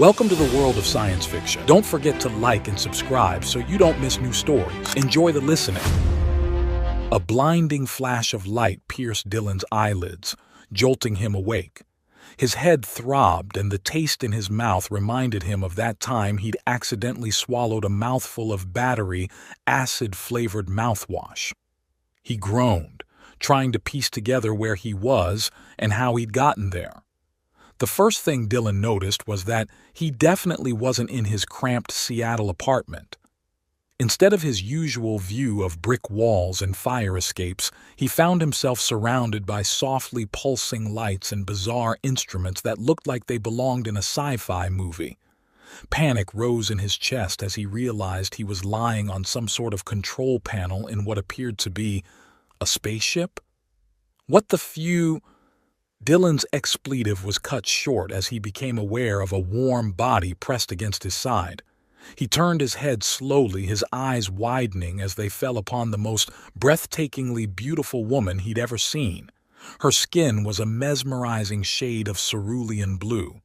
Welcome to the world of science fiction. Don't forget to like and subscribe so you don't miss new stories. Enjoy the listening. A blinding flash of light pierced Dylan's eyelids, jolting him awake. His head throbbed, and the taste in his mouth reminded him of that time he'd accidentally swallowed a mouthful of battery, acid-flavored mouthwash. He groaned, trying to piece together where he was and how he'd gotten there. The first thing Dylan noticed was that he definitely wasn't in his cramped Seattle apartment. Instead of his usual view of brick walls and fire escapes, he found himself surrounded by softly pulsing lights and bizarre instruments that looked like they belonged in a sci-fi movie. Panic rose in his chest as he realized he was lying on some sort of control panel in what appeared to be a spaceship. Dylan's expletive was cut short as he became aware of a warm body pressed against his side. He turned his head slowly, his eyes widening as they fell upon the most breathtakingly beautiful woman he'd ever seen. Her skin was a mesmerizing shade of cerulean blue.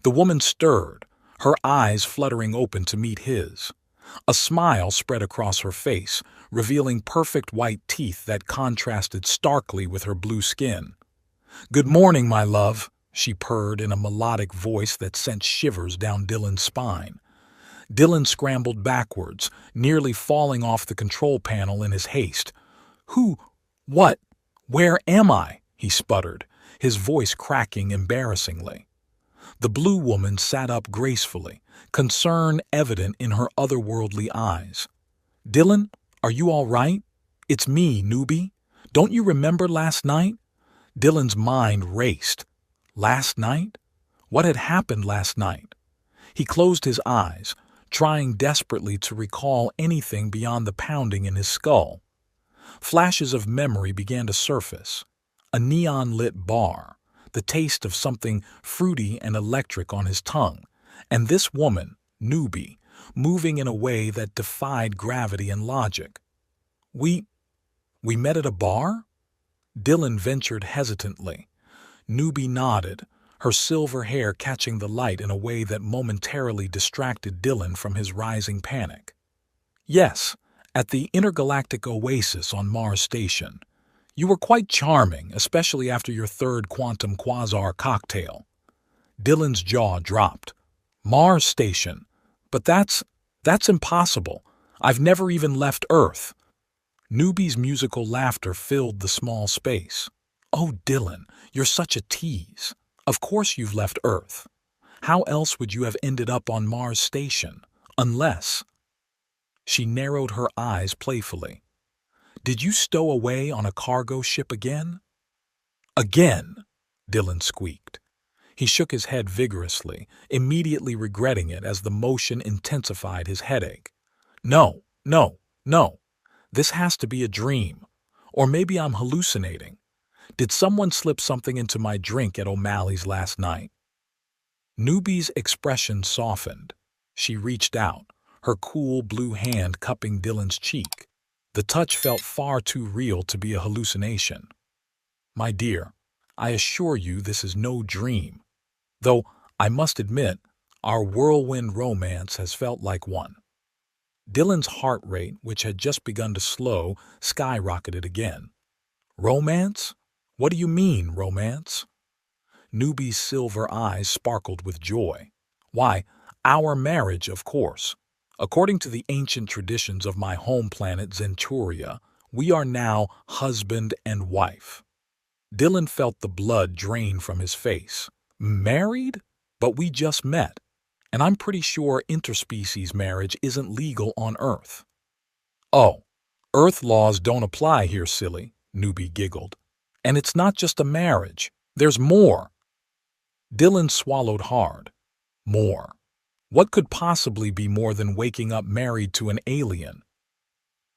The woman stirred, her eyes fluttering open to meet his. A smile spread across her face, revealing perfect white teeth that contrasted starkly with her blue skin. "Good morning, my love," she purred in a melodic voice that sent shivers down Dylan's spine. Dylan scrambled backwards, nearly falling off the control panel in his haste. Where am I?" he sputtered, his voice cracking embarrassingly. The blue woman sat up gracefully, concern evident in her otherworldly eyes. "Dylan, are you all right? It's me, newbie. Don't you remember last night?" Dylan's mind raced. Last night? What had happened last night? He closed his eyes, trying desperately to recall anything beyond the pounding in his skull. Flashes of memory began to surface. A neon-lit bar, the taste of something fruity and electric on his tongue, and this woman, Newbie, moving in a way that defied gravity and logic. We met at a bar? Dylan ventured hesitantly. Newbie nodded, her silver hair catching the light in a way that momentarily distracted Dylan from his rising panic. "Yes, at the intergalactic oasis on Mars Station. You were quite charming, especially after your third quantum quasar cocktail." Dylan's jaw dropped. "Mars Station? But that's impossible. I've never even left Earth." Newbie's musical laughter filled the small space. "Oh, Dylan, you're such a tease. Of course you've left Earth. How else would you have ended up on Mars Station? Unless—" She narrowed her eyes playfully. "Did you stow away on a cargo ship again?" "Again?" Dylan squeaked. He shook his head vigorously, immediately regretting it as the motion intensified his headache. No. This has to be a dream. Or maybe I'm hallucinating. Did someone slip something into my drink at O'Malley's last night?" Newbie's expression softened. She reached out, her cool blue hand cupping Dylan's cheek. The touch felt far too real to be a hallucination. "My dear, I assure you this is no dream. Though, I must admit, our whirlwind romance has felt like one." Dylan's heart rate, which had just begun to slow, skyrocketed again. "Romance? What do you mean, romance?" Newbie's silver eyes sparkled with joy. "Why, our marriage, of course. According to the ancient traditions of my home planet Zenturia, we are now husband and wife." Dylan felt the blood drain from his face. "Married? But we just met. And I'm pretty sure interspecies marriage isn't legal on Earth." "Oh, Earth laws don't apply here, silly," Newbie giggled. "And it's not just a marriage. There's more." Dylan swallowed hard. More. What could possibly be more than waking up married to an alien?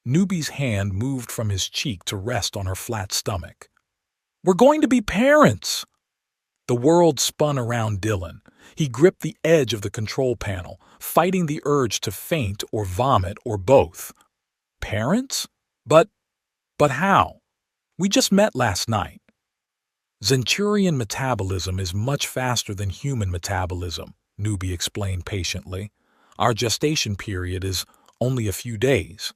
Newbie's hand moved from his cheek to rest on her flat stomach. "We're going to be parents!" The world spun around Dylan. He gripped the edge of the control panel, fighting the urge to faint or vomit or both. "Parents? But how? We just met last night." "Zenturian metabolism is much faster than human metabolism," Newbie explained patiently. Our gestation period is only a few days.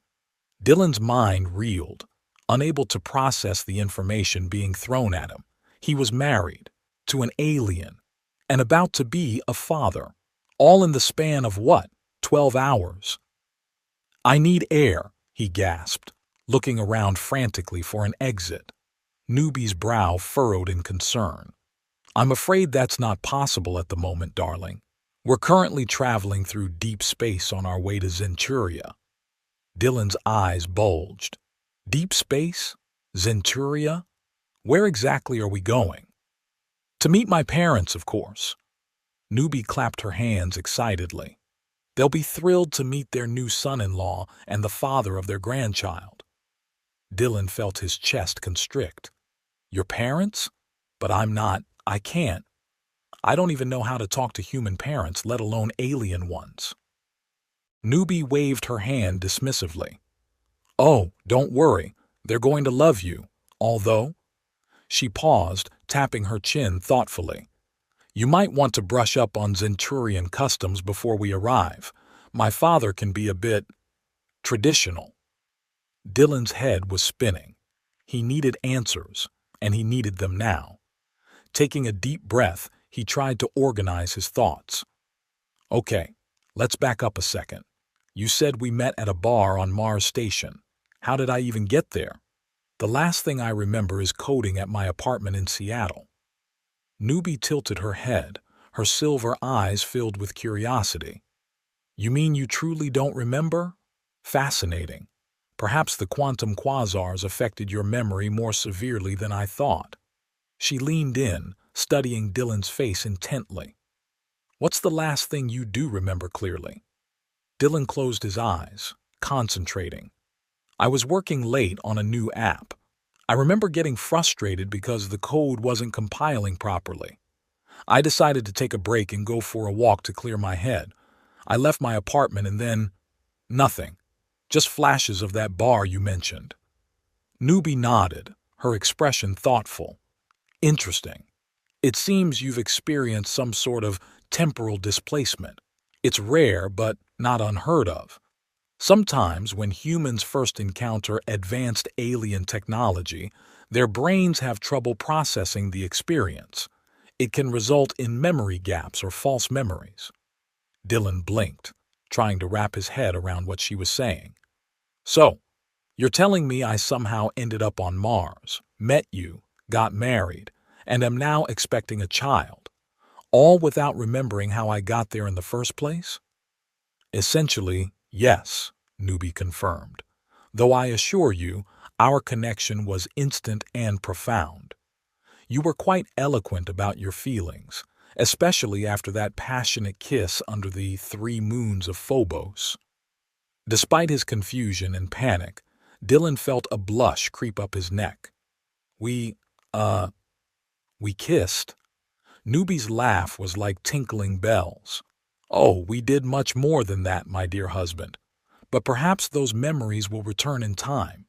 Dylan's mind reeled, unable to process the information being thrown at him. He was married to an alien and about to be a father, all in the span of what, 12 hours? I need air, he gasped, looking around frantically for an exit. Newbie's brow furrowed in concern. I'm afraid that's not possible at the moment, darling. We're currently traveling through deep space on our way to Zenturia. Dylan's eyes bulged. Deep space? Zenturia? Where exactly are we going? To meet my parents, of course. Newbie clapped her hands excitedly. They'll be thrilled to meet their new son-in-law and the father of their grandchild. Dylan felt his chest constrict. Your parents? But I can't. I don't even know how to talk to human parents, let alone alien ones. Newbie waved her hand dismissively. Oh, don't worry. They're going to love you, although... She paused, tapping her chin thoughtfully. You might want to brush up on Zenturian customs before we arrive. My father can be a bit... traditional. Dylan's head was spinning. He needed answers, and he needed them now. Taking a deep breath, he tried to organize his thoughts. Okay, let's back up a second. You said we met at a bar on Mars Station. How did I even get there? The last thing I remember is coding at my apartment in Seattle. Newbie tilted her head, her silver eyes filled with curiosity. You mean you truly don't remember? Fascinating. Perhaps the quantum quasars affected your memory more severely than I thought. She leaned in, studying Dylan's face intently. What's the last thing you do remember clearly? Dylan closed his eyes, concentrating. I was working late on a new app. I remember getting frustrated because the code wasn't compiling properly. I decided to take a break and go for a walk to clear my head. I left my apartment and then... nothing. Just flashes of that bar you mentioned. Newbie nodded, her expression thoughtful. Interesting. It seems you've experienced some sort of temporal displacement. It's rare, but not unheard of. Sometimes when humans first encounter advanced alien technology, their brains have trouble processing the experience. It can result in memory gaps or false memories. Dylan blinked, trying to wrap his head around what she was saying. So, you're telling me I somehow ended up on Mars, met you, got married, and am now expecting a child, all without remembering how I got there in the first place? Essentially, yes, Newbie confirmed, though I assure you our connection was instant and profound. You were quite eloquent about your feelings, especially after that passionate kiss under the 3 moons of Phobos. Despite his confusion and panic, Dylan felt a blush creep up his neck. We kissed? Newbie's laugh was like tinkling bells. Oh, we did much more than that, my dear husband. But perhaps those memories will return in time.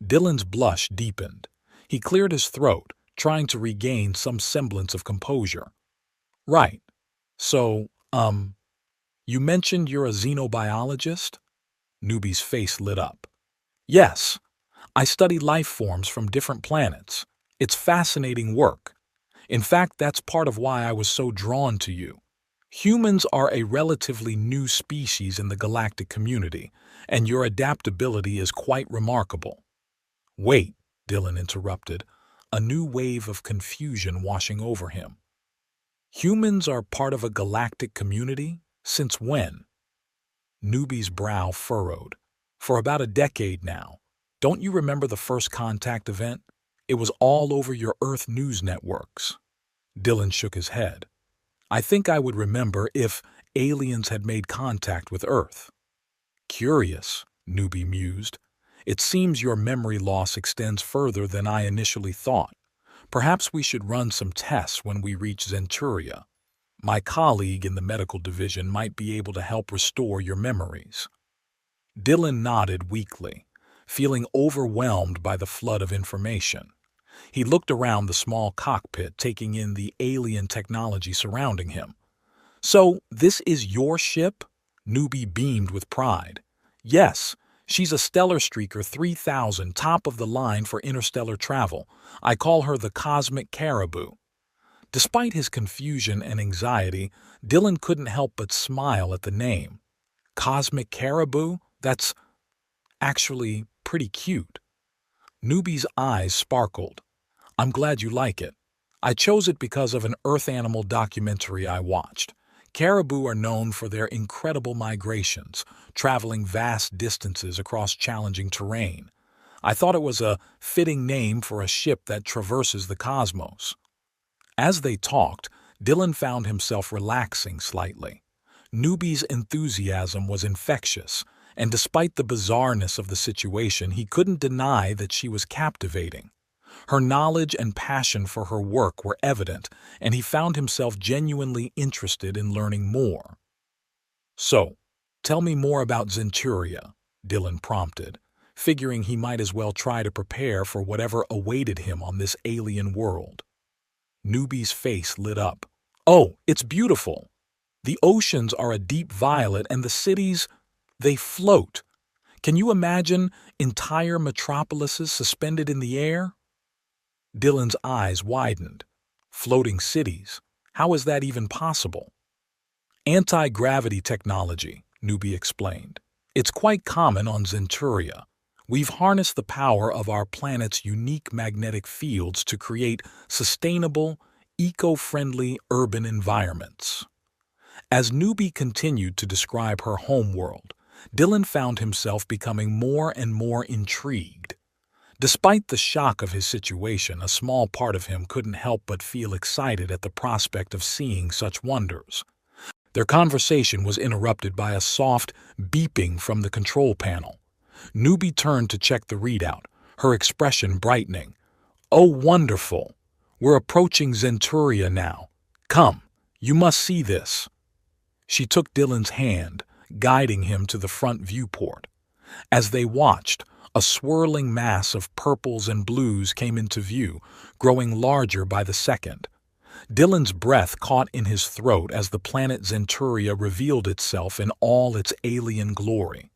Dylan's blush deepened. He cleared his throat, trying to regain some semblance of composure. Right. So, you mentioned you're a xenobiologist? Newbie's face lit up. Yes. I study life forms from different planets. It's fascinating work. In fact, that's part of why I was so drawn to you. Humans are a relatively new species in the galactic community, and your adaptability is quite remarkable. Wait, Dylan interrupted, a new wave of confusion washing over him. Humans are part of a galactic community? Since when? Newbie's brow furrowed. For about a decade now. Don't you remember the first contact event? It was all over your Earth news networks. Dylan shook his head. I think I would remember if aliens had made contact with Earth. Curious, Newbie mused. It seems your memory loss extends further than I initially thought. Perhaps we should run some tests when we reach Zenturia. My colleague in the medical division might be able to help restore your memories. Dylan nodded weakly, feeling overwhelmed by the flood of information. He looked around the small cockpit, taking in the alien technology surrounding him. "So, this is your ship?" Newbie beamed with pride. "Yes, she's a Stellar Streaker 3000, top of the line for interstellar travel. I call her the Cosmic Caribou." Despite his confusion and anxiety, Dylan couldn't help but smile at the name. Cosmic Caribou? That's actually pretty cute. Newbie's eyes sparkled. "I'm glad you like it. I chose it because of an Earth animal documentary I watched. Caribou are known for their incredible migrations, traveling vast distances across challenging terrain. I thought it was a fitting name for a ship that traverses the cosmos." As they talked, Dylan found himself relaxing slightly. Newbie's enthusiasm was infectious, and despite the bizarreness of the situation, he couldn't deny that she was captivating. Her knowledge and passion for her work were evident, and he found himself genuinely interested in learning more. "So, tell me more about Zenturia," Dylan prompted, figuring he might as well try to prepare for whatever awaited him on this alien world. Newbie's face lit up. "Oh, it's beautiful. The oceans are a deep violet and the cities, they float. Can you imagine entire metropolises suspended in the air?" Dylan's eyes widened. "Floating cities? How is that even possible?" "Anti-gravity technology," Newbie explained. "It's quite common on Zenturia. We've harnessed the power of our planet's unique magnetic fields to create sustainable, eco-friendly urban environments." As Newbie continued to describe her homeworld, Dylan found himself becoming more and more intrigued. Despite the shock of his situation, a small part of him couldn't help but feel excited at the prospect of seeing such wonders. Their conversation was interrupted by a soft beeping from the control panel. Newbie turned to check the readout, her expression brightening. "Oh, wonderful! We're approaching Zenturia now. Come, you must see this." She took Dylan's hand, guiding him to the front viewport. As they watched, a swirling mass of purples and blues came into view, growing larger by the second. Dylan's breath caught in his throat as the planet Zenturia revealed itself in all its alien glory.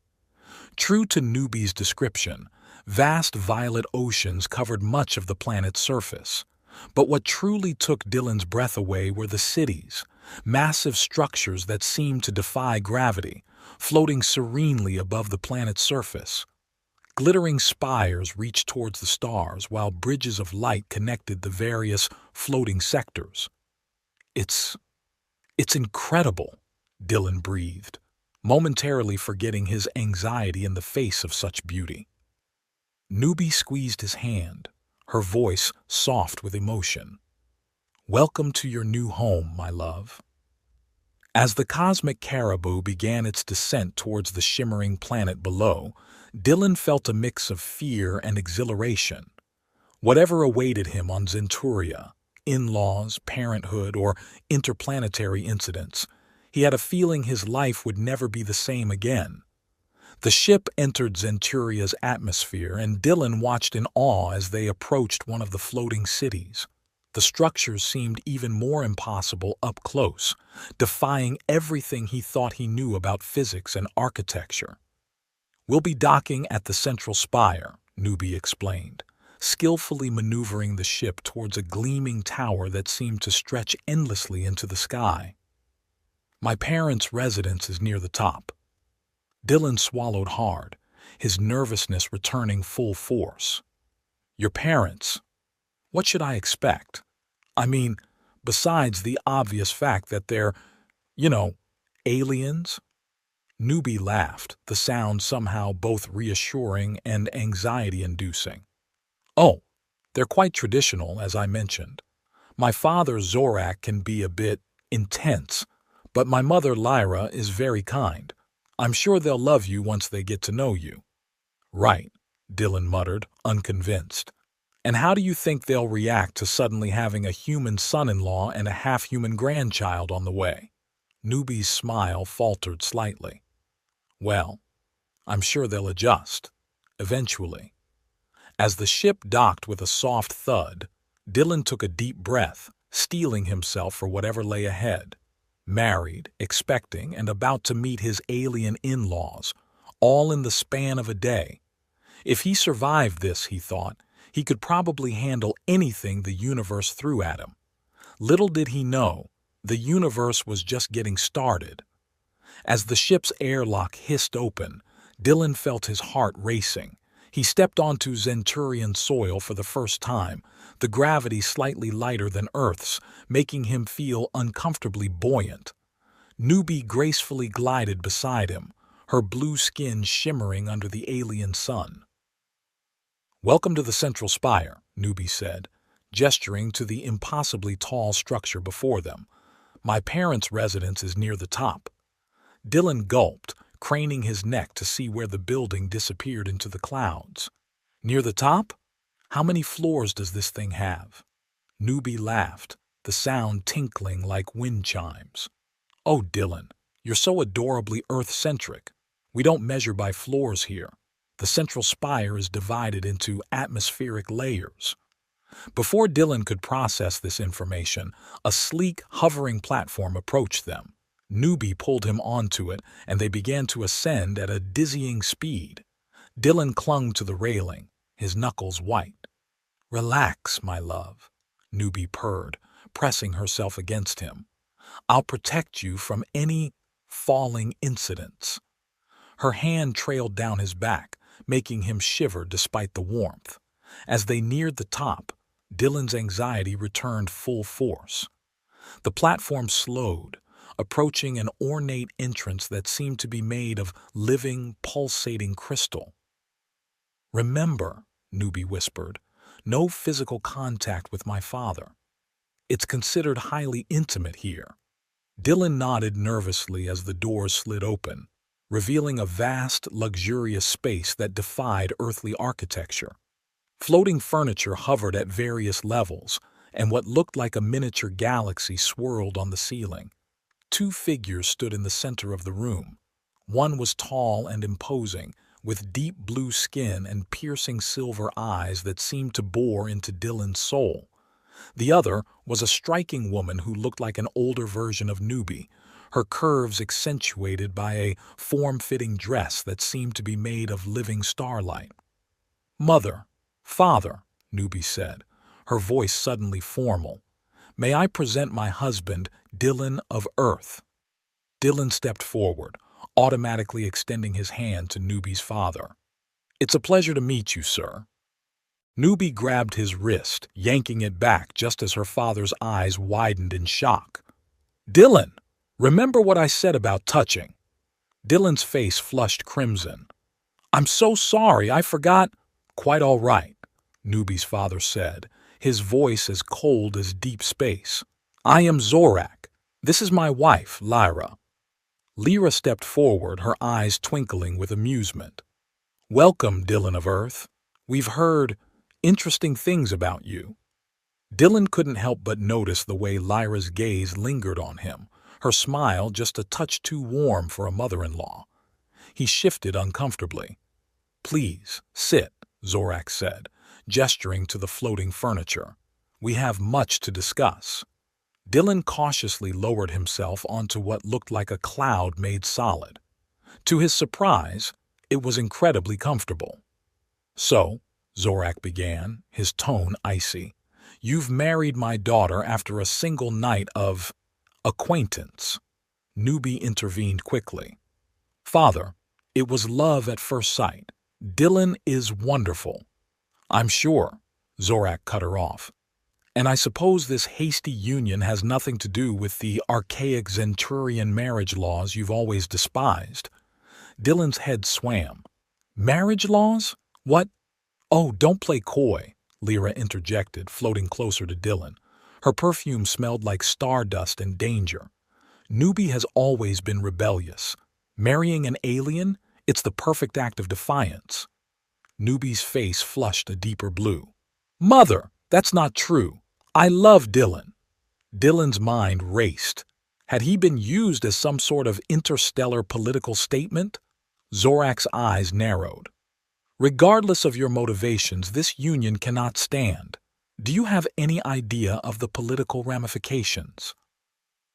True to Newbie's description, vast violet oceans covered much of the planet's surface. But what truly took Dylan's breath away were the cities, massive structures that seemed to defy gravity, floating serenely above the planet's surface. Glittering spires reached towards the stars, while bridges of light connected the various floating sectors. It's incredible," Dylan breathed, momentarily forgetting his anxiety in the face of such beauty. Newbie squeezed his hand, her voice soft with emotion. "Welcome to your new home, my love." As the cosmic caribou began its descent towards the shimmering planet below, Dylan felt a mix of fear and exhilaration. Whatever awaited him on Zenturia, in-laws, parenthood, or interplanetary incidents, he had a feeling his life would never be the same again. The ship entered Zenturia's atmosphere, and Dylan watched in awe as they approached one of the floating cities. The structures seemed even more impossible up close, defying everything he thought he knew about physics and architecture. "We'll be docking at the central spire," Newbie explained, skillfully maneuvering the ship towards a gleaming tower that seemed to stretch endlessly into the sky. "My parents' residence is near the top." Dylan swallowed hard, his nervousness returning full force. "Your parents? What should I expect? I mean, besides the obvious fact that they're, aliens?" Newbie laughed, the sound somehow both reassuring and anxiety-inducing. "Oh, they're quite traditional, as I mentioned. My father, Zorak, can be a bit intense, but my mother, Lyra, is very kind. I'm sure they'll love you once they get to know you." "Right," Dylan muttered, unconvinced. "And how do you think they'll react to suddenly having a human son-in-law and a half-human grandchild on the way?" Newbie's smile faltered slightly. "Well, I'm sure they'll adjust, eventually." As the ship docked with a soft thud, Dylan took a deep breath, steeling himself for whatever lay ahead. married, expecting, and about to meet his alien in-laws, all in the span of a day. If he survived this, he thought, he could probably handle anything the universe threw at him. Little did he know, the universe was just getting started. As the ship's airlock hissed open, Dylan felt his heart racing. He stepped onto Zenturian soil for the first time, the gravity slightly lighter than Earth's, making him feel uncomfortably buoyant. Newbie gracefully glided beside him, her blue skin shimmering under the alien sun. "Welcome to the Central Spire," Newbie said, gesturing to the impossibly tall structure before them. "My parents' residence is near the top." Dylan gulped, craning his neck to see where the building disappeared into the clouds. "Near the top? How many floors does this thing have?" Newbie laughed, the sound tinkling like wind chimes. "Oh, Dylan, you're so adorably Earth-centric. We don't measure by floors here. The Central Spire is divided into atmospheric layers." Before Dylan could process this information, a sleek, hovering platform approached them. Newbie pulled him onto it, and they began to ascend at a dizzying speed. Dylan clung to the railing, his knuckles white. "Relax, my love," Newbie purred, pressing herself against him. "I'll protect you from any falling incidents." Her hand trailed down his back, making him shiver despite the warmth. As they neared the top, Dylan's anxiety returned full force. The platform slowed, approaching an ornate entrance that seemed to be made of living, pulsating crystal. "Remember," Newbie whispered, "no physical contact with my father. It's considered highly intimate here." Dylan nodded nervously as the doors slid open, revealing a vast, luxurious space that defied earthly architecture. Floating furniture hovered at various levels, and what looked like a miniature galaxy swirled on the ceiling. Two figures stood in the center of the room. One was tall and imposing, with deep blue skin and piercing silver eyes that seemed to bore into Dylan's soul. The other was a striking woman who looked like an older version of Newbie, her curves accentuated by a form-fitting dress that seemed to be made of living starlight. "Mother, father," Newbie said, her voice suddenly formal, "may I present my husband, Dylan of Earth." Dylan stepped forward, automatically extending his hand to Newbie's father. "It's a pleasure to meet you, sir." Newbie grabbed his wrist, yanking it back just as her father's eyes widened in shock. "Dylan, remember what I said about touching?" Dylan's face flushed crimson. "I'm so sorry, I forgot." "Quite all right," Newbie's father said, his voice as cold as deep space. "I am Zorak. This is my wife, Lyra." Lyra stepped forward, her eyes twinkling with amusement. "Welcome, Dylan of Earth. We've heard interesting things about you." Dylan couldn't help but notice the way Lyra's gaze lingered on him, her smile just a touch too warm for a mother-in-law. He shifted uncomfortably. "Please, sit," Zorak said, gesturing to the floating furniture. "We have much to discuss." Dylan cautiously lowered himself onto what looked like a cloud made solid. To his surprise, it was incredibly comfortable. "So," Zorak began, his tone icy, "you've married my daughter after a single night of acquaintance." Newbie intervened quickly. "Father, it was love at first sight. Dylan is wonderful." "I'm sure," Zorak cut her off. "And I suppose this hasty union has nothing to do with the archaic Zenturian marriage laws you've always despised." Dylan's head swam. "Marriage laws? What?" "Oh, don't play coy," Lyra interjected, floating closer to Dylan. Her perfume smelled like stardust and danger. "Newbie has always been rebellious. Marrying an alien? It's the perfect act of defiance." Newbie's face flushed a deeper blue. "Mother, that's not true. I love Dylan." Dylan's mind raced. Had he been used as some sort of interstellar political statement? Zorak's eyes narrowed. "Regardless of your motivations, this union cannot stand. Do you have any idea of the political ramifications?"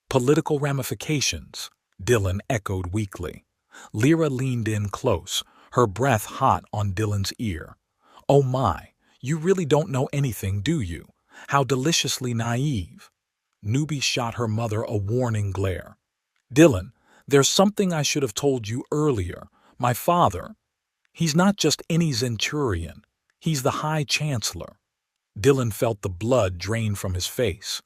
Political ramifications, Dylan echoed weakly. Lyra leaned in close, her breath hot on Dylan's ear. Oh my, you really don't know anything, do you? How deliciously naive. Newbie shot her mother a warning glare. Dylan, there's something I should have told you earlier. My father, he's not just any centurion. He's the High Chancellor. Dylan felt the blood drain from his face.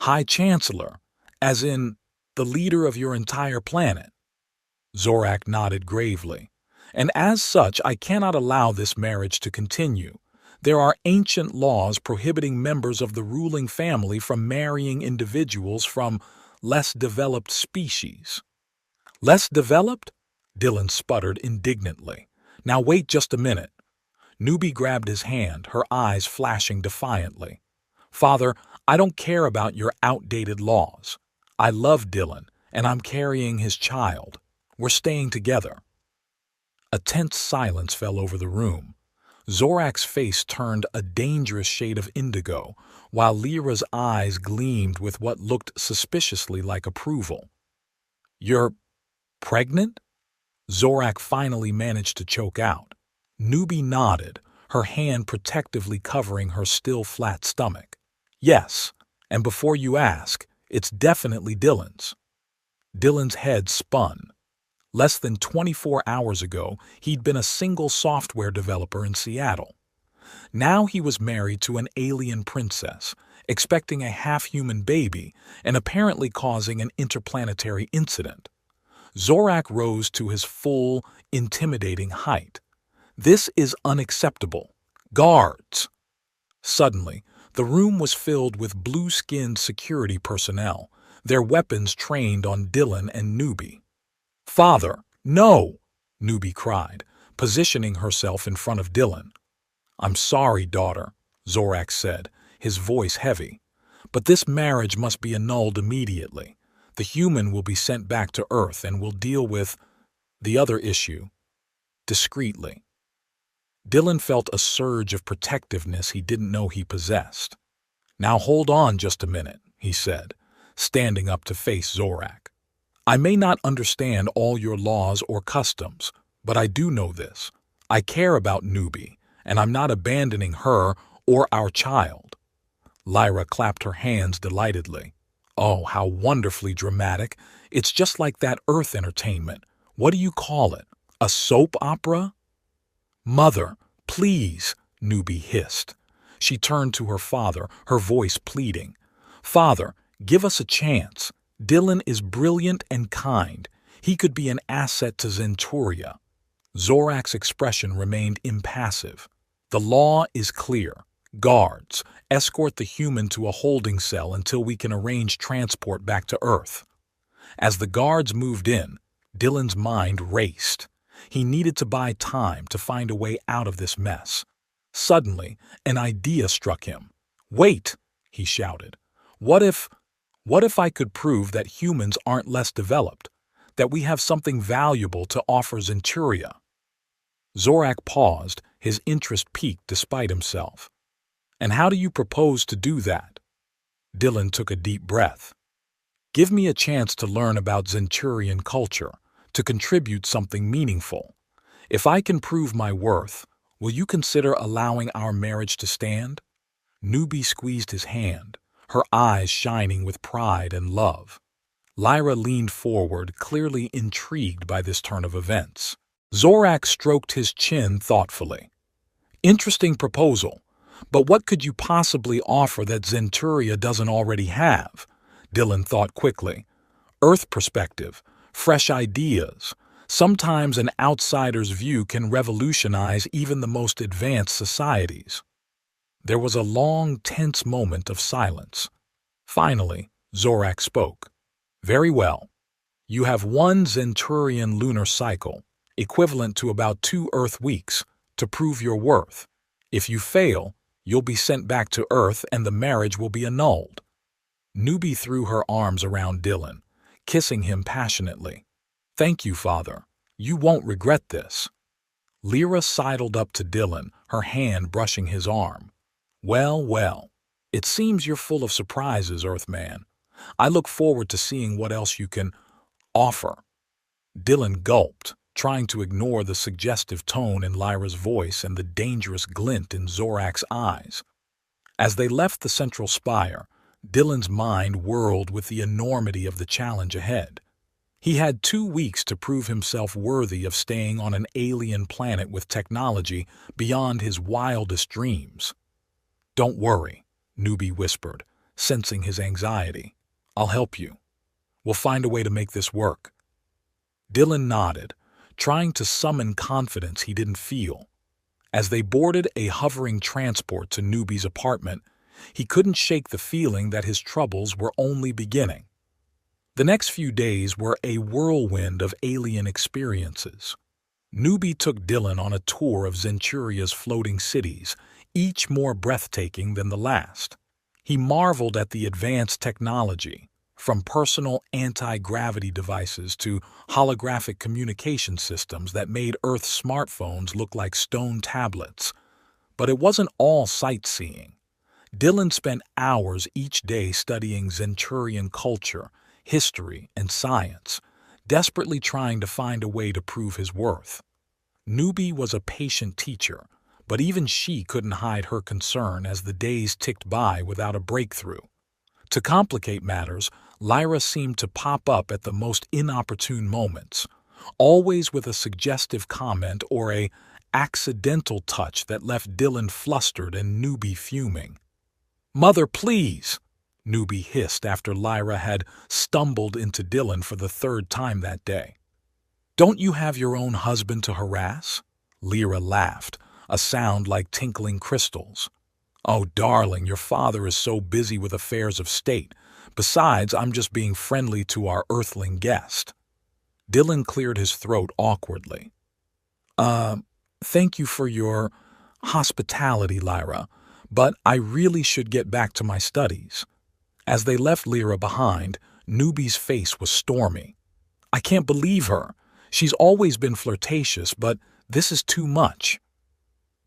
High Chancellor, as in the leader of your entire planet. Zorak nodded gravely. And as such, I cannot allow this marriage to continue. There are ancient laws prohibiting members of the ruling family from marrying individuals from less developed species. Less developed? Dylan sputtered indignantly. Now wait just a minute. Newbie grabbed his hand, her eyes flashing defiantly. Father, I don't care about your outdated laws. I love Dylan, and I'm carrying his child. We're staying together. A tense silence fell over the room. Zorak's face turned a dangerous shade of indigo, while Lyra's eyes gleamed with what looked suspiciously like approval. You're pregnant? Zorak finally managed to choke out. Newbie nodded, her hand protectively covering her still flat stomach. Yes, and before you ask, it's definitely Dylan's. Dylan's head spun. Less than 24 hours ago, he'd been a single software developer in Seattle. Now he was married to an alien princess, expecting a half-human baby and apparently causing an interplanetary incident. Zorak rose to his full, intimidating height. This is unacceptable. Guards! Suddenly, the room was filled with blue-skinned security personnel, their weapons trained on Dylan and Newbie. Father, no! Newbie cried, positioning herself in front of Dylan. I'm sorry, daughter, Zorak said, his voice heavy. But this marriage must be annulled immediately. The human will be sent back to Earth and will deal with the other issue discreetly. Dylan felt a surge of protectiveness he didn't know he possessed. Now hold on just a minute, he said, standing up to face Zorak. I may not understand all your laws or customs, but I do know this. I care about Newbie, and I'm not abandoning her or our child. Lyra clapped her hands delightedly. Oh, how wonderfully dramatic. It's just like that Earth entertainment. What do you call it? A soap opera? Mother, please, Newbie hissed. She turned to her father, her voice pleading. Father, give us a chance. Dylan is brilliant and kind. He could be an asset to Zenturia. Zorak's expression remained impassive. The law is clear. Guards, escort the human to a holding cell until we can arrange transport back to Earth. As the guards moved in, Dylan's mind raced. He needed to buy time to find a way out of this mess. Suddenly, an idea struck him. Wait, he shouted. What if I could prove that humans aren't less developed, that we have something valuable to offer Zenturia? Zorak paused, his interest piqued despite himself. And how do you propose to do that? Dylan took a deep breath. Give me a chance to learn about Zenturian culture, to contribute something meaningful. If I can prove my worth, will you consider allowing our marriage to stand? Newbie squeezed his hand, her eyes shining with pride and love. Lyra leaned forward, clearly intrigued by this turn of events. Zorak stroked his chin thoughtfully. Interesting proposal, but what could you possibly offer that Zenturia doesn't already have? Dylan thought quickly. Earth perspective, fresh ideas. Sometimes an outsider's view can revolutionize even the most advanced societies. There was a long, tense moment of silence. Finally, Zorak spoke. Very well. You have one Zenturian lunar cycle, equivalent to about 2 Earth weeks, to prove your worth. If you fail, you'll be sent back to Earth and the marriage will be annulled. Newbie threw her arms around Dylan, kissing him passionately. Thank you, Father. You won't regret this. Lyra sidled up to Dylan, her hand brushing his arm. Well, well. It seems you're full of surprises, Earthman. I look forward to seeing what else you can offer. Dylan gulped, trying to ignore the suggestive tone in Lyra's voice and the dangerous glint in Zorak's eyes. As they left the central spire, Dylan's mind whirled with the enormity of the challenge ahead. He had 2 weeks to prove himself worthy of staying on an alien planet with technology beyond his wildest dreams. "Don't worry," Newbie whispered, sensing his anxiety. "I'll help you. We'll find a way to make this work." Dylan nodded, trying to summon confidence he didn't feel. As they boarded a hovering transport to Newbie's apartment, he couldn't shake the feeling that his troubles were only beginning. The next few days were a whirlwind of alien experiences. Newbie took Dylan on a tour of Zenturia's floating cities, each more breathtaking than the last. He marveled at the advanced technology, from personal anti-gravity devices to holographic communication systems that made Earth's smartphones look like stone tablets. But it wasn't all sightseeing. Dylan spent hours each day studying Zenturian culture, history, and science, desperately trying to find a way to prove his worth. Newbie was a patient teacher, but even she couldn't hide her concern as the days ticked by without a breakthrough. To complicate matters, Lyra seemed to pop up at the most inopportune moments, always with a suggestive comment or a accidental touch that left Dylan flustered and Newbie fuming. "Mother, please!" Newbie hissed after Lyra had stumbled into Dylan for the 3rd time that day. "Don't you have your own husband to harass?" Lyra laughed, a sound like tinkling crystals. "Oh, darling, your father is so busy with affairs of state. Besides, I'm just being friendly to our earthling guest." Dylan cleared his throat awkwardly. Thank you for your hospitality, Lyra, but I really should get back to my studies." As they left Lyra behind, Newbie's face was stormy. "I can't believe her. She's always been flirtatious, but this is too much."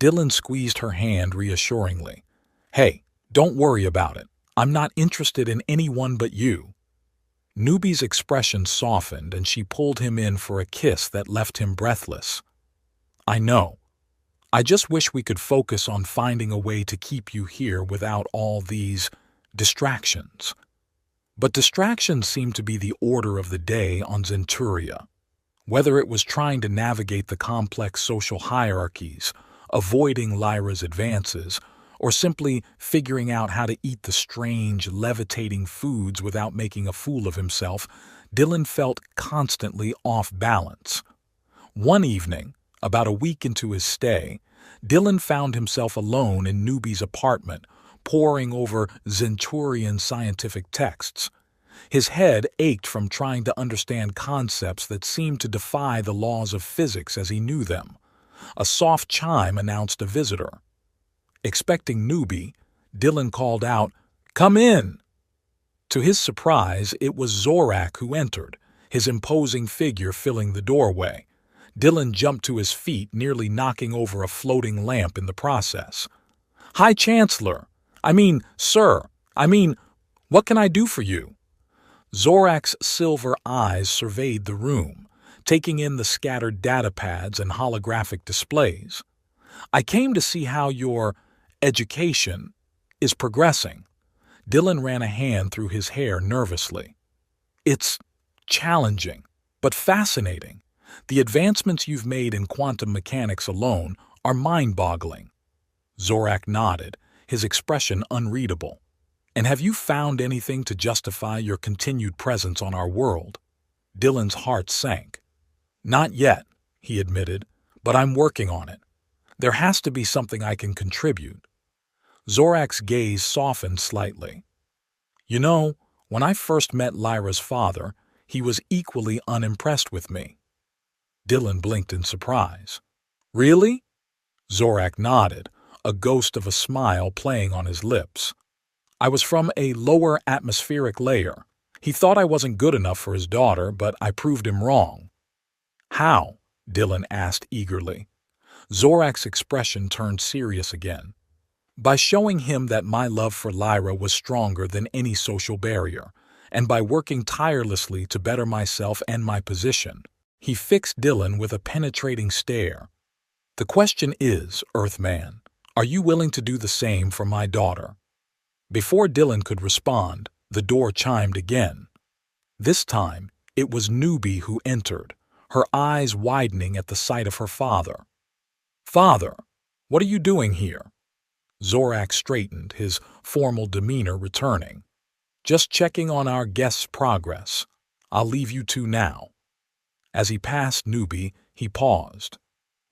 Dylan squeezed her hand reassuringly. "Hey, don't worry about it. I'm not interested in anyone but you." Newbie's expression softened and she pulled him in for a kiss that left him breathless. "I know. I just wish we could focus on finding a way to keep you here without all these distractions." But distractions seemed to be the order of the day on Zenturia. Whether it was trying to navigate the complex social hierarchies, avoiding Lyra's advances, or simply figuring out how to eat the strange, levitating foods without making a fool of himself, Dylan felt constantly off balance. One evening, about a week into his stay, Dylan found himself alone in Newbie's apartment, poring over Zenturian scientific texts. His head ached from trying to understand concepts that seemed to defy the laws of physics as he knew them. A soft chime announced a visitor. Expecting Newbie, Dylan called out, "Come in!" To his surprise, it was Zorak who entered, his imposing figure filling the doorway. Dylan jumped to his feet, nearly knocking over a floating lamp in the process. "Hi, Chancellor! Sir! What can I do for you?" Zorak's silver eyes surveyed the room, taking in the scattered data pads and holographic displays. "I came to see how your education is progressing." Dylan ran a hand through his hair nervously. "It's challenging, but fascinating. The advancements you've made in quantum mechanics alone are mind-boggling." Zorak nodded, his expression unreadable. "And have you found anything to justify your continued presence on our world?" Dylan's heart sank. "Not yet," he admitted, "but I'm working on it. There has to be something I can contribute." Zorak's gaze softened slightly. "You know, when I first met Lyra's father, he was equally unimpressed with me." Dylan blinked in surprise. "Really?" Zorak nodded, a ghost of a smile playing on his lips. "I was from a lower atmospheric layer. He thought I wasn't good enough for his daughter, but I proved him wrong." "How?" Dylan asked eagerly. Zorak's expression turned serious again. "By showing him that my love for Lyra was stronger than any social barrier, and by working tirelessly to better myself and my position. He fixed Dylan with a penetrating stare. The question is, Earthman, are you willing to do the same for my daughter? Before Dylan could respond, the door chimed again. This time, it was Newbie who entered, her eyes widening at the sight of her father. Father, what are you doing here? Zorak straightened, his formal demeanor returning. Just checking on our guest's progress. I'll leave you two now. As he passed Newbie, he paused.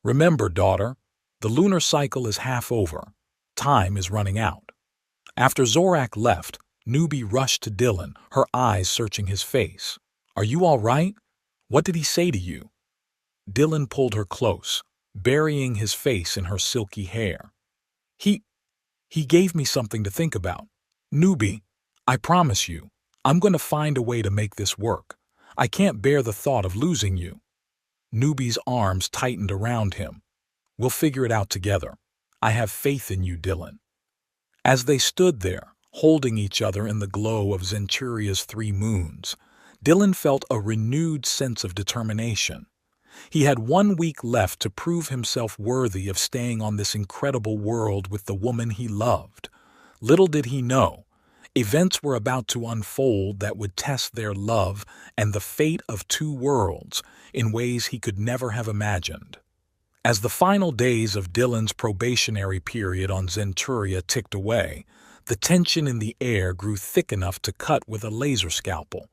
Remember, daughter, the lunar cycle is half over. Time is running out. After Zorak left, Newbie rushed to Dylan, her eyes searching his face. Are you all right? What did he say to you? Dylan pulled her close, burying his face in her silky hair. He gave me something to think about. Newbie, I promise you, I'm going to find a way to make this work. I can't bear the thought of losing you. Newbie's arms tightened around him. We'll figure it out together. I have faith in you, Dylan. As they stood there, holding each other in the glow of Zenturia's 3 moons, Dylan felt a renewed sense of determination. He had 1 week left to prove himself worthy of staying on this incredible world with the woman he loved. Little did he know, events were about to unfold that would test their love and the fate of 2 worlds in ways he could never have imagined. As the final days of Dylan's probationary period on Zenturia ticked away, the tension in the air grew thick enough to cut with a laser scalpel.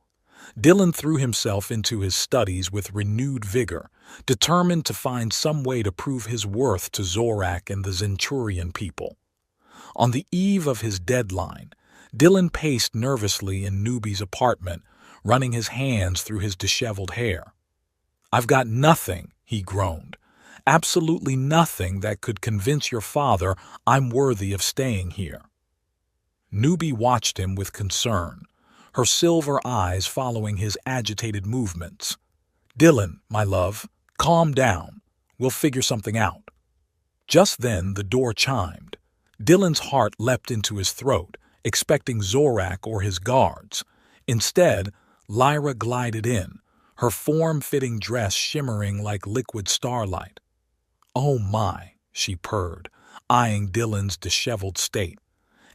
Dylan threw himself into his studies with renewed vigor, determined to find some way to prove his worth to Zorak and the Zenturian people. On the eve of his deadline, Dylan paced nervously in Newbie's apartment, running his hands through his disheveled hair. I've got nothing, he groaned. Absolutely nothing that could convince your father I'm worthy of staying here. Newbie watched him with concern, her silver eyes following his agitated movements. Dylan, my love, calm down. We'll figure something out. Just then the door chimed. Dylan's heart leapt into his throat, expecting Zorak or his guards. Instead, Lyra glided in, her form-fitting dress shimmering like liquid starlight. Oh my, she purred, eyeing Dylan's disheveled state.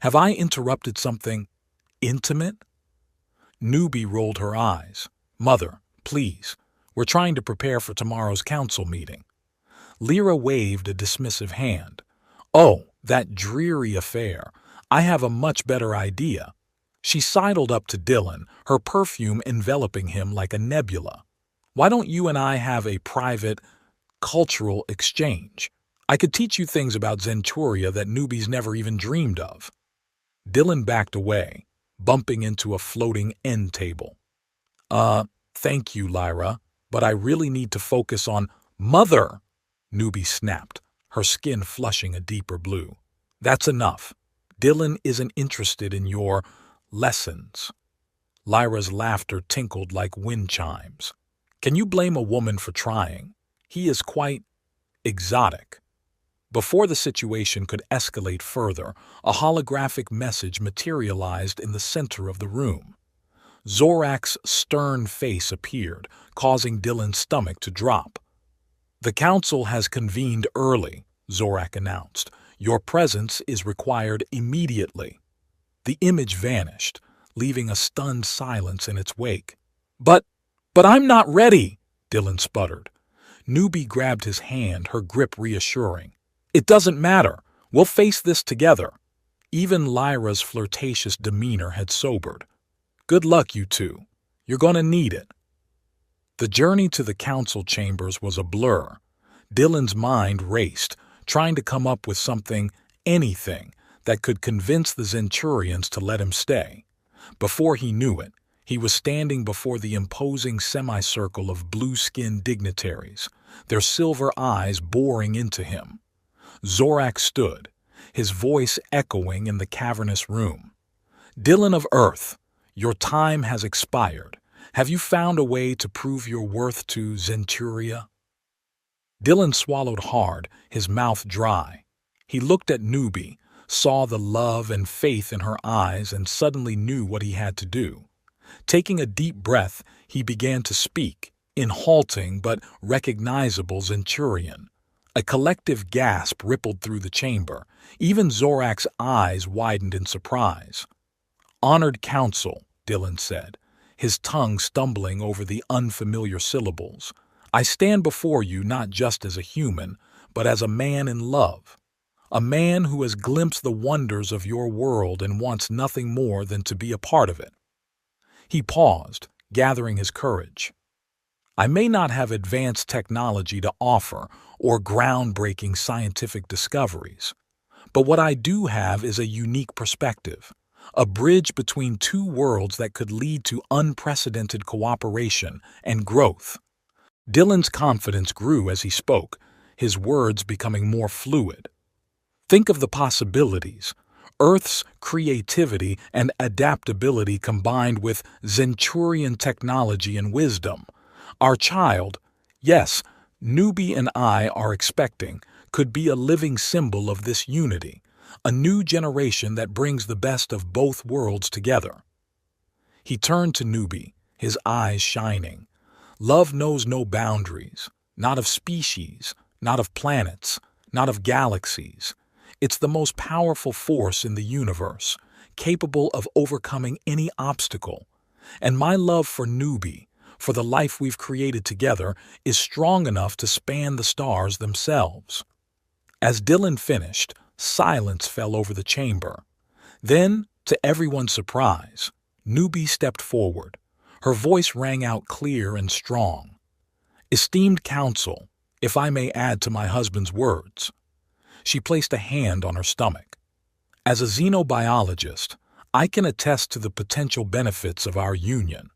Have I interrupted something intimate? Newbie rolled her eyes. Mother, please, we're trying to prepare for tomorrow's council meeting. Lyra waved a dismissive hand. Oh, that dreary affair. I have a much better idea. She sidled up to Dylan, her perfume enveloping him like a nebula. Why don't you and I have a private, cultural exchange? I could teach you things about Zenturia that newbies never even dreamed of. Dylan backed away, bumping into a floating end table. Thank you, Lyra, but I really need to focus on— Mother! Newbie snapped, her skin flushing a deeper blue. That's enough. Dylan isn't interested in your lessons. Lyra's laughter tinkled like wind chimes. Can you blame a woman for trying? He is quite exotic. Before the situation could escalate further, a holographic message materialized in the center of the room. Zorak's stern face appeared, causing Dylan's stomach to drop. The council has convened early, Zorak announced. Your presence is required immediately. The image vanished, leaving a stunned silence in its wake. But I'm not ready, Dylan sputtered. Newbie grabbed his hand, her grip reassuring. It doesn't matter. We'll face this together. Even Lyra's flirtatious demeanor had sobered. Good luck, you two. You're going to need it. The journey to the council chambers was a blur. Dylan's mind raced, trying to come up with something, anything, that could convince the Zenturians to let him stay. Before he knew it, he was standing before the imposing semicircle of blue-skinned dignitaries, their silver eyes boring into him. Zorak stood, his voice echoing in the cavernous room. Dylan of Earth, your time has expired. Have you found a way to prove your worth to Zenturia? Dylan swallowed hard, his mouth dry. He looked at Newbie, saw the love and faith in her eyes, and suddenly knew what he had to do. Taking a deep breath, he began to speak, in halting but recognizable Zenturian. A collective gasp rippled through the chamber. Even Zorak's eyes widened in surprise. "Honored council," Dylan said, his tongue stumbling over the unfamiliar syllables. "I stand before you not just as a human, but as a man in love. A man who has glimpsed the wonders of your world and wants nothing more than to be a part of it." He paused, gathering his courage. "I may not have advanced technology to offer or groundbreaking scientific discoveries, but what I do have is a unique perspective, a bridge between two worlds that could lead to unprecedented cooperation and growth." Dylan's confidence grew as he spoke, his words becoming more fluid. "Think of the possibilities. Earth's creativity and adaptability combined with Zenturian technology and wisdom. Our child, yes, Newbie and I are expecting, could be a living symbol of this unity, a new generation that brings the best of both worlds together." He turned to Newbie, his eyes shining. "Love knows no boundaries, not of species, not of planets, not of galaxies. It's the most powerful force in the universe, capable of overcoming any obstacle. And my love for Newbie, for the life we've created together, is strong enough to span the stars themselves." As Dylan finished, silence fell over the chamber. Then, to everyone's surprise, Newbie stepped forward. Her voice rang out clear and strong. "Esteemed council, if I may add to my husband's words." She placed a hand on her stomach. "As a xenobiologist, I can attest to the potential benefits of our union.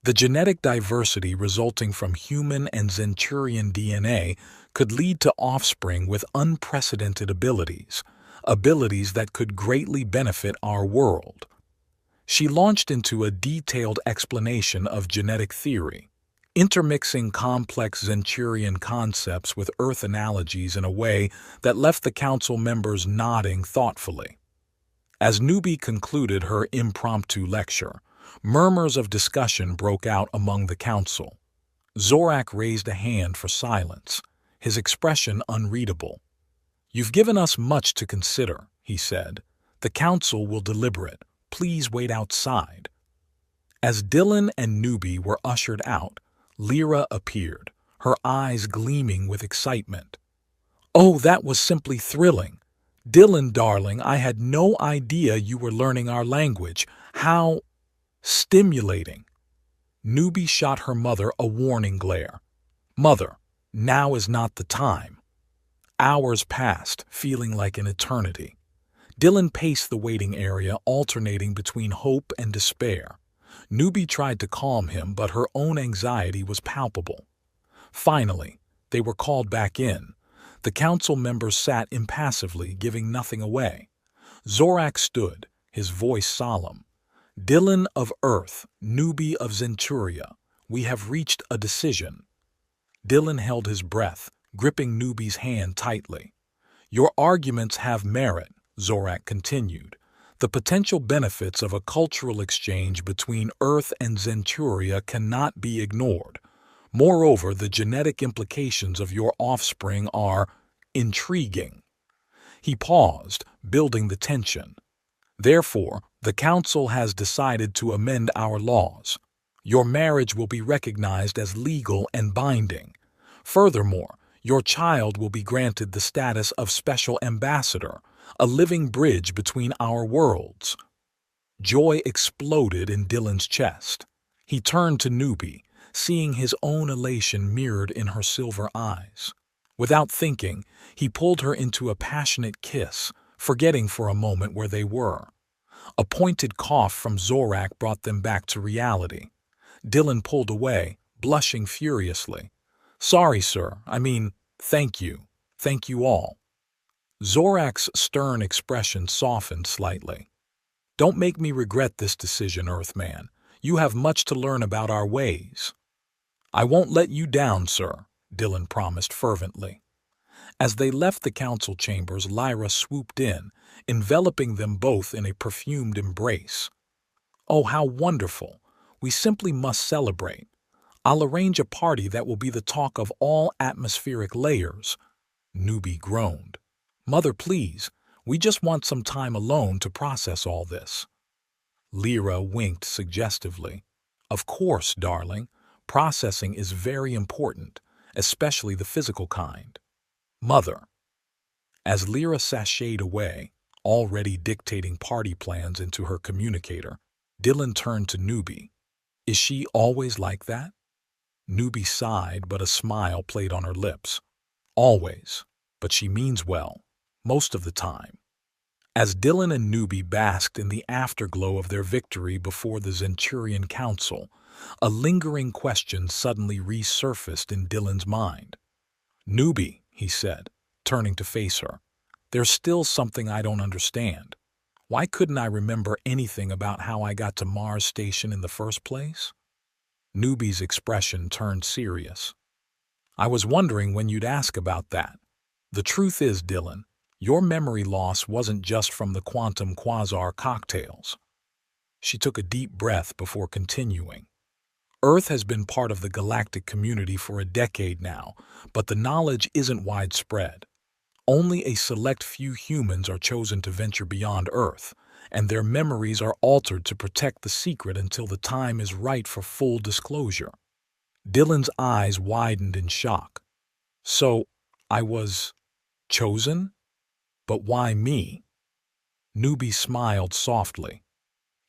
The genetic diversity resulting from human and Zenturian DNA could lead to offspring with unprecedented abilities, abilities that could greatly benefit our world." She launched into a detailed explanation of genetic theory, intermixing complex Zenturian concepts with Earth analogies in a way that left the council members nodding thoughtfully. As Newbie concluded her impromptu lecture, murmurs of discussion broke out among the council. Zorak raised a hand for silence, his expression unreadable. "You've given us much to consider," he said. "The council will deliberate. Please wait outside." As Dylan and Newbie were ushered out, Lyra appeared, her eyes gleaming with excitement. "Oh, that was simply thrilling. Dylan, darling, I had no idea you were learning our language. How stimulating." Newbie shot her mother a warning glare. "Mother, now is not the time." Hours passed, feeling like an eternity. Dylan paced the waiting area, alternating between hope and despair. Newbie tried to calm him, but her own anxiety was palpable. Finally, they were called back in. The council members sat impassively, giving nothing away. Zorak stood, his voice solemn. "Dylan of Earth, Newbie of Zenturia, we have reached a decision." Dylan held his breath, gripping Newbie's hand tightly. "Your arguments have merit," Zorak continued. "The potential benefits of a cultural exchange between Earth and Zenturia cannot be ignored. Moreover, the genetic implications of your offspring are intriguing." He paused, building the tension. "Therefore, the Council has decided to amend our laws. Your marriage will be recognized as legal and binding. Furthermore, your child will be granted the status of Special Ambassador, a living bridge between our worlds." Joy exploded in Dylan's chest. He turned to Newbie, seeing his own elation mirrored in her silver eyes. Without thinking, he pulled her into a passionate kiss, forgetting for a moment where they were. A pointed cough from Zorak brought them back to reality. Dylan pulled away, blushing furiously. "Sorry, sir. Thank you. Thank you all." Zorak's stern expression softened slightly. "Don't make me regret this decision, Earthman. You have much to learn about our ways." "I won't let you down, sir," Dylan promised fervently. As they left the council chambers, Lyra swooped in, enveloping them both in a perfumed embrace. "Oh, how wonderful! We simply must celebrate. I'll arrange a party that will be the talk of all atmospheric layers." Newbie groaned. "Mother, please, we just want some time alone to process all this." Lyra winked suggestively. "Of course, darling. Processing is very important, especially the physical kind." "Mother." As Lyra sashayed away, already dictating party plans into her communicator, Dylan turned to Newbie. "Is she always like that?" Newbie sighed, but a smile played on her lips. "Always, but she means well, most of the time." As Dylan and Newbie basked in the afterglow of their victory before the Centurion Council, a lingering question suddenly resurfaced in Dylan's mind. "Newbie," he said, turning to face her, "there's still something I don't understand. Why couldn't I remember anything about how I got to Mars Station in the first place?" Newbie's expression turned serious. "I was wondering when you'd ask about that. The truth is, Dylan, your memory loss wasn't just from the quantum quasar cocktails." She took a deep breath before continuing. "Earth has been part of the galactic community for a decade now, but the knowledge isn't widespread. Only a select few humans are chosen to venture beyond Earth, and their memories are altered to protect the secret until the time is right for full disclosure." Dylan's eyes widened in shock. "So, I was chosen? But why me?" Newbie smiled softly.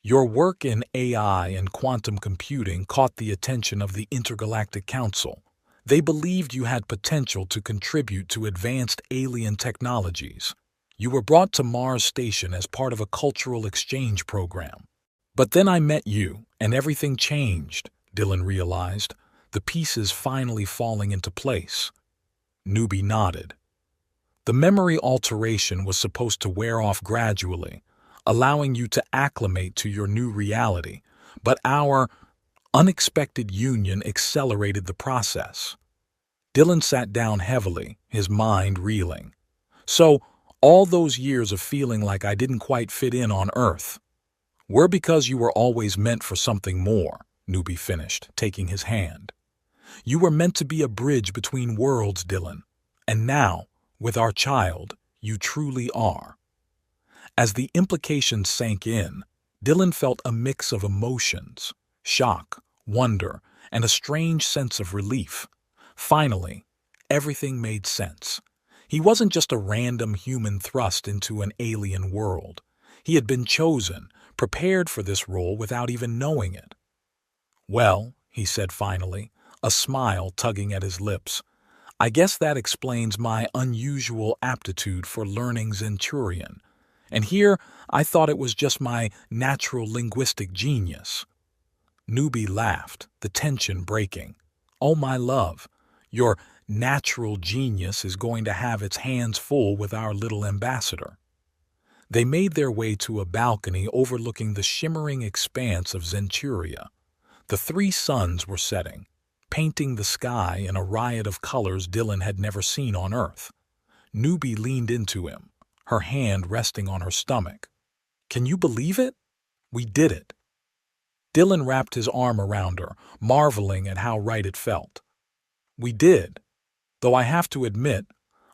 "Your work in AI and quantum computing caught the attention of the Intergalactic Council. They believed you had potential to contribute to advanced alien technologies. You were brought to Mars Station as part of a cultural exchange program. But then I met you, and everything changed," Dylan realized, the pieces finally falling into place. Newbie nodded. "The memory alteration was supposed to wear off gradually, allowing you to acclimate to your new reality, but our unexpected union accelerated the process." Dylan sat down heavily, his mind reeling. "So, all those years of feeling like I didn't quite fit in on Earth were because you were always meant for something more," Newbie finished, taking his hand. "You were meant to be a bridge between worlds, Dylan, and now, with our child, you truly are." As the implications sank in, Dylan felt a mix of emotions: shock, wonder, and a strange sense of relief. Finally, everything made sense. He wasn't just a random human thrust into an alien world. He had been chosen, prepared for this role without even knowing it. "Well," he said finally, a smile tugging at his lips, "I guess that explains my unusual aptitude for learning Centurion. And here I thought it was just my natural linguistic genius." Newbie laughed, the tension breaking. "Oh, my love, your natural genius is going to have its hands full with our little ambassador." They made their way to a balcony overlooking the shimmering expanse of Zenturia. The three suns were setting, painting the sky in a riot of colors Dylan had never seen on Earth. Newbie leaned into him, her hand resting on her stomach. "Can you believe it? We did it." Dylan wrapped his arm around her, marveling at how right it felt. "We did. Though I have to admit,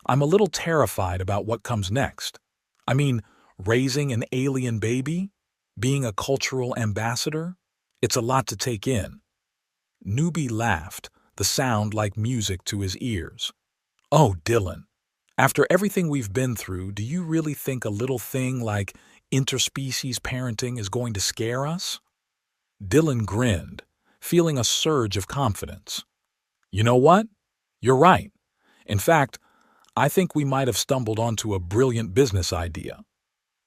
I'm a little terrified about what comes next. I mean, raising an alien baby? Being a cultural ambassador? It's a lot to take in." Newbie laughed, the sound like music to his ears. "Oh, Dylan, after everything we've been through, do you really think a little thing like interspecies parenting is going to scare us?" Dylan grinned, feeling a surge of confidence. "You know what? You're right. In fact, I think we might have stumbled onto a brilliant business idea."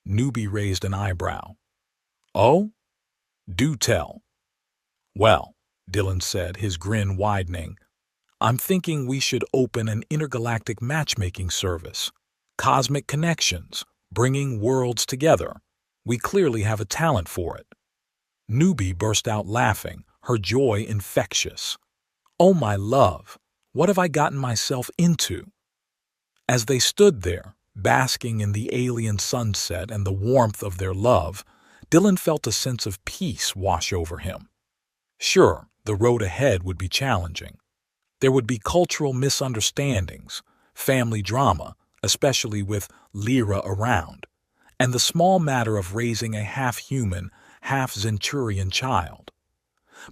Newbie raised an eyebrow. "Oh? Do tell." "Well," Dylan said, his grin widening, "I'm thinking we should open an intergalactic matchmaking service. Cosmic connections, bringing worlds together. We clearly have a talent for it." Newbie burst out laughing, her joy infectious. "Oh, my love, what have I gotten myself into?" As they stood there, basking in the alien sunset and the warmth of their love, Dylan felt a sense of peace wash over him. Sure, the road ahead would be challenging. There would be cultural misunderstandings, family drama, especially with Lyra around, and the small matter of raising a half-human, half-Zenturian child.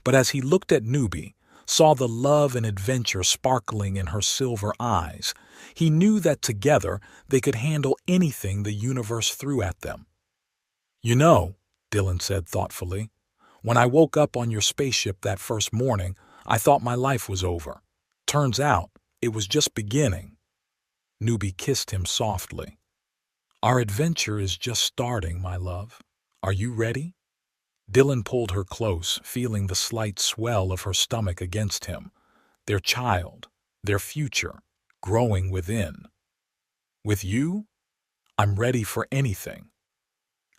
But as he looked at Newbie, saw the love and adventure sparkling in her silver eyes, he knew that together they could handle anything the universe threw at them. "You know," Dylan said thoughtfully, "when I woke up on your spaceship that first morning, I thought my life was over. Turns out, it was just beginning." Newbie kissed him softly. "Our adventure is just starting, my love. Are you ready?" Dylan pulled her close, feeling the slight swell of her stomach against him. Their child, their future, growing within. "With you, I'm ready for anything."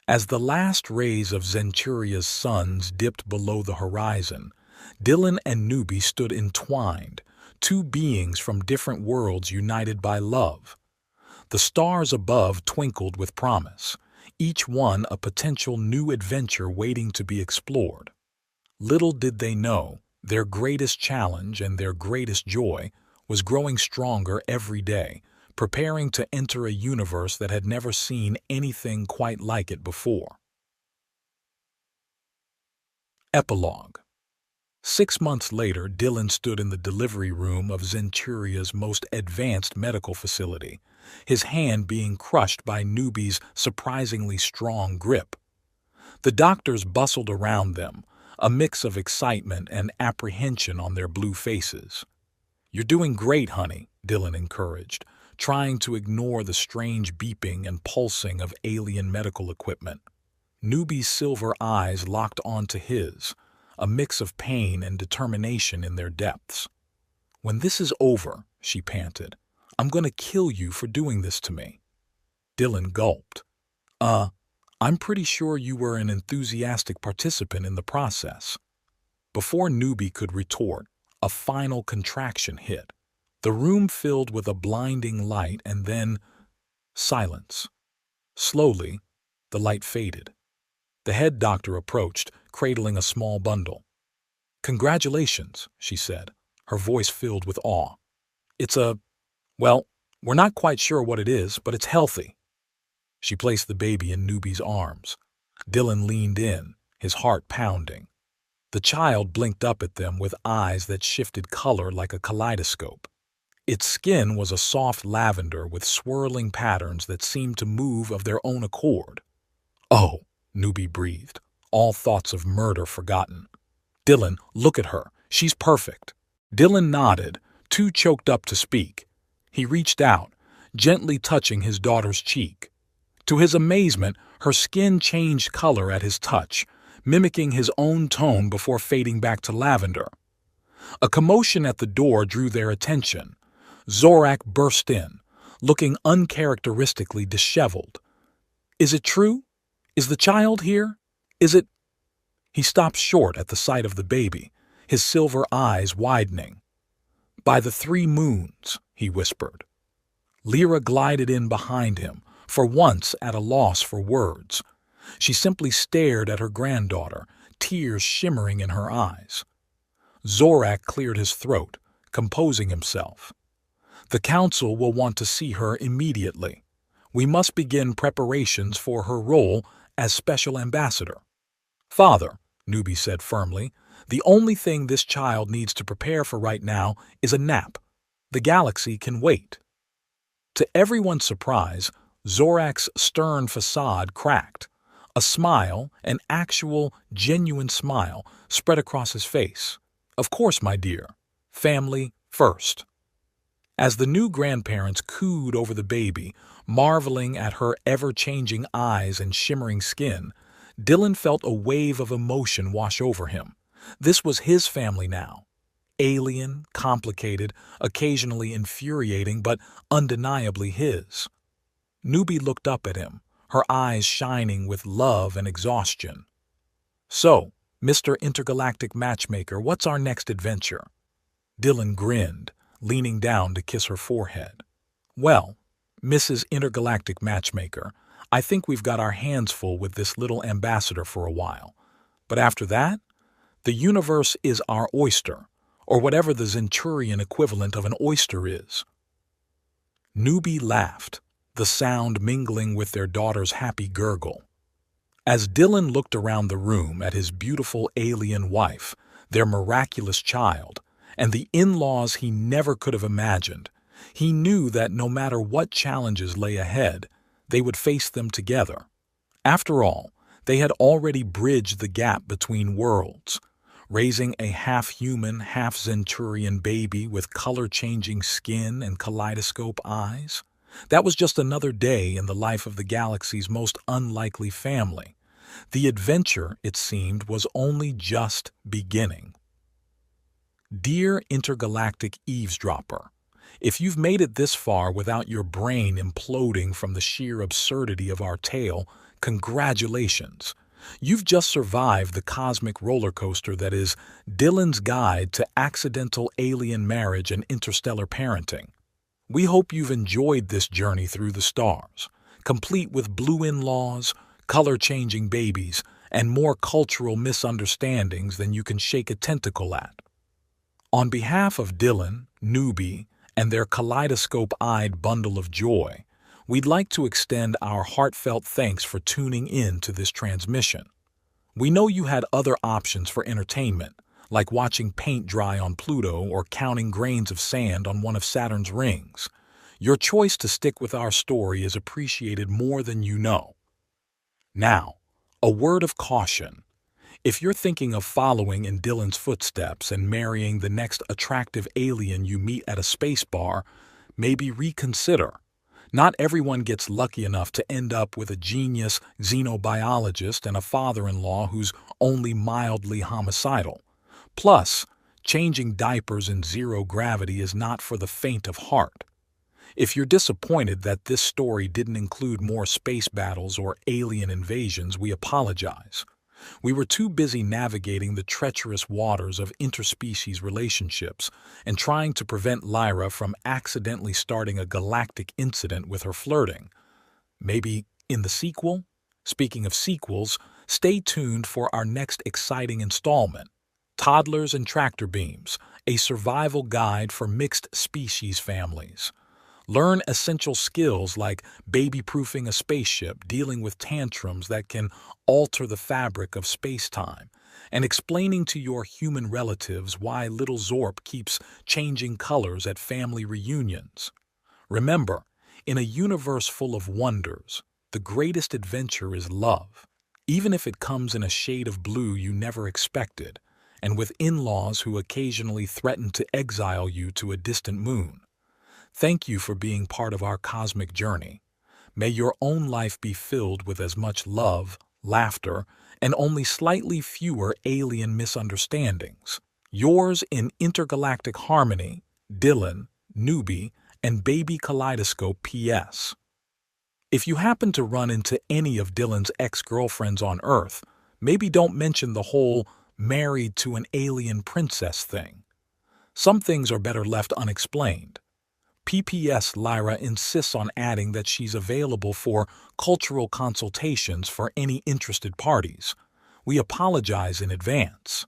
As the last rays of Zenturia's suns dipped below the horizon, Dylan and Newbie stood entwined, two beings from different worlds united by love. The stars above twinkled with promise, each one a potential new adventure waiting to be explored. Little did they know, their greatest challenge and their greatest joy was growing stronger every day, preparing to enter a universe that had never seen anything quite like it before. Epilogue. 6 months later, Dylan stood in the delivery room of Zenturia's most advanced medical facility, his hand being crushed by Newbie's surprisingly strong grip. The doctors bustled around them, a mix of excitement and apprehension on their blue faces. "You're doing great, honey," Dylan encouraged, trying to ignore the strange beeping and pulsing of alien medical equipment. Newbie's silver eyes locked onto his, a mix of pain and determination in their depths. "When this is over," she panted, "I'm going to kill you for doing this to me." Dylan gulped. I'm pretty sure you were an enthusiastic participant in the process." Before Newbie could retort, a final contraction hit. The room filled with a blinding light and then silence. Slowly, the light faded. The head doctor approached, cradling a small bundle. "Congratulations," she said, her voice filled with awe. Well, we're not quite sure what it is, but it's healthy." She placed the baby in Newbie's arms. Dylan leaned in, his heart pounding. The child blinked up at them with eyes that shifted color like a kaleidoscope. Its skin was a soft lavender with swirling patterns that seemed to move of their own accord. "Oh," Newbie breathed, all thoughts of murder forgotten. "Dylan, look at her. She's perfect." Dylan nodded, too choked up to speak. He reached out, gently touching his daughter's cheek. To his amazement, her skin changed color at his touch, mimicking his own tone before fading back to lavender. A commotion at the door drew their attention. Zorak burst in, looking uncharacteristically disheveled. "Is it true? Is the child here? Is it—" He stopped short at the sight of the baby, his silver eyes widening. "By the 3 moons," he whispered. Lyra glided in behind him, for once at a loss for words. She simply stared at her granddaughter, tears shimmering in her eyes. Zorak cleared his throat, composing himself. "The council will want to see her immediately. We must begin preparations for her role as special ambassador." "Father," Newbie said firmly, "the only thing this child needs to prepare for right now is a nap. The galaxy can wait." To everyone's surprise, Zorak's stern facade cracked. A smile, an actual, genuine smile, spread across his face. "Of course, my dear. Family first." As the new grandparents cooed over the baby, marveling at her ever-changing eyes and shimmering skin, Dylan felt a wave of emotion wash over him. This was his family now. Alien, complicated, occasionally infuriating, but undeniably his. Newbie looked up at him, her eyes shining with love and exhaustion. "So, Mr. Intergalactic Matchmaker, what's our next adventure?" Dylan grinned, leaning down to kiss her forehead. "Well, Mrs. Intergalactic Matchmaker, I think we've got our hands full with this little ambassador for a while. But after that, The universe is our oyster, or whatever the Centurion equivalent of an oyster is. Newbie laughed, the sound mingling with their daughter's happy gurgle. As Dylan looked around the room at his beautiful alien wife, their miraculous child, and the in-laws he never could have imagined, he knew that no matter what challenges lay ahead, they would face them together. After all, they had already bridged the gap between worlds, raising a half-human, half-Centurion baby with color-changing skin and kaleidoscope eyes. That was just another day in the life of the galaxy's most unlikely family. The adventure, it seemed, was only just beginning. Dear intergalactic eavesdropper, if you've made it this far without your brain imploding from the sheer absurdity of our tale, congratulations. You've just survived the cosmic roller coaster that is Dylan's Guide to Accidental Alien Marriage and Interstellar Parenting. We hope you've enjoyed this journey through the stars, complete with blue in-laws, color-changing babies, and more cultural misunderstandings than you can shake a tentacle at. On behalf of Dylan, Newbie, and their kaleidoscope-eyed bundle of joy, we'd like to extend our heartfelt thanks for tuning in to this transmission. We know you had other options for entertainment, like watching paint dry on Pluto or counting grains of sand on one of Saturn's rings. Your choice to stick with our story is appreciated more than you know. Now, a word of caution. If you're thinking of following in Dylan's footsteps and marrying the next attractive alien you meet at a space bar, maybe reconsider. Not everyone gets lucky enough to end up with a genius xenobiologist and a father-in-law who's only mildly homicidal. Plus, changing diapers in zero gravity is not for the faint of heart. If you're disappointed that this story didn't include more space battles or alien invasions, we apologize. We were too busy navigating the treacherous waters of interspecies relationships and trying to prevent Lyra from accidentally starting a galactic incident with her flirting. Maybe in the sequel? Speaking of sequels, stay tuned for our next exciting installment, Toddlers and Tractor Beams, a survival guide for mixed species families. Learn essential skills like baby-proofing a spaceship, dealing with tantrums that can alter the fabric of space-time, and explaining to your human relatives why little Zorp keeps changing colors at family reunions. Remember, in a universe full of wonders, the greatest adventure is love, even if it comes in a shade of blue you never expected, and with in-laws who occasionally threaten to exile you to a distant moon. Thank you for being part of our cosmic journey. May your own life be filled with as much love, laughter, and only slightly fewer alien misunderstandings. Yours in intergalactic harmony, Dylan, Newbie, and Baby Kaleidoscope P.S. If you happen to run into any of Dylan's ex-girlfriends on Earth, maybe don't mention the whole married to an alien princess thing. Some things are better left unexplained. PPS Lyra insists on adding that she's available for cultural consultations for any interested parties. We apologize in advance.